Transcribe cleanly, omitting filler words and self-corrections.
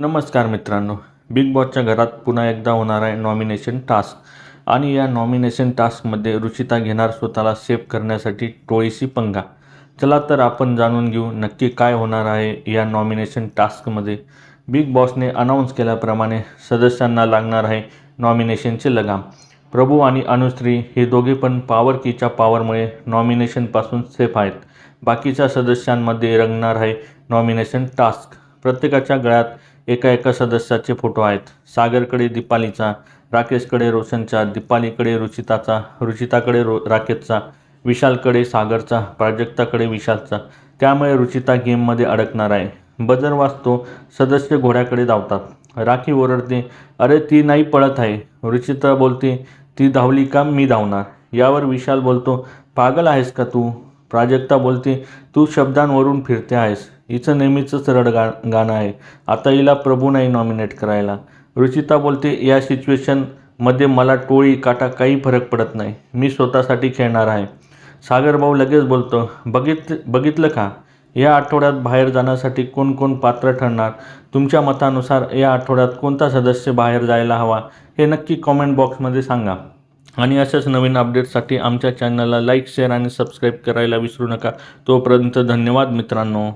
नमस्कार मित्रांनो, बिग बॉसच्या घरात पुन्हा एकदा होणार आहे नॉमिनेशन टास्क आणि या नॉमिनेशन टास्कमध्ये रुचिता घेणार स्वतःला सेव्ह करण्यासाठी टोळीशी पंगा. चला तर आपण जाणून घेऊ नक्की काय होणार आहे या नॉमिनेशन टास्कमध्ये. बिग बॉसने अनाऊन्स केल्याप्रमाणे सदस्यांना लागणार आहे नॉमिनेशनचे लगाम. प्रभू आणि अनुश्री हे दोघे पण पॉवर कीच्या पॉवरमुळे नॉमिनेशनपासून सेफ आहेत. बाकीच्या सदस्यांमध्ये रंगणार आहे नॉमिनेशन टास्क. प्रत्येकाच्या गळ्यात एका एका सदस्याचे फोटो आहेत. सागरकडे दीपालीचा, राकेशकडे रोशनचा, दीपालीकडे रुचिताचा, रुचिताकडे राकेशचा, विशालकडे सागरचा, प्राजक्ताकडे विशालचा. त्यामुळे रुचिता गेममध्ये अडकणार आहे. बजर वाजतो, सदस्य घोड्याकडे धावतात. राखी ओरडते, अरे ती नाही पळत आहे. रुचिता बोलते, ती धावली का मी धावणार. यावर विशाल बोलतो, पागल आहेस का तू. प्राजक्ता बोलते, तू शब्दांवरून फिरते आहेस. हिचं नेहमीचंच गाणं आहे. आता हिला प्रभू नाही नॉमिनेट करायला. रुचिता बोलते, या सिच्युएशनमध्ये मला टोळी काटा काही फरक पडत नाही. मी स्वतःसाठी खेळणार आहे. सागर भाऊ लगेच बोलतो, बघितलं का, या आठवड्यात बाहेर जाण्यासाठी कोण कोण पात्र ठरणार. तुमच्या मतानुसार या आठवड्यात कोणता सदस्य बाहेर जायला हवा हे नक्की कॉमेंट बॉक्समध्ये सांगा. आणि अशाच नवीन अपडेट्ससाठी आमच्या चॅनलला लाईक, शेअर आणि सबस्क्राईब करायला विसरू नका. तोपर्यंत धन्यवाद मित्रांनो.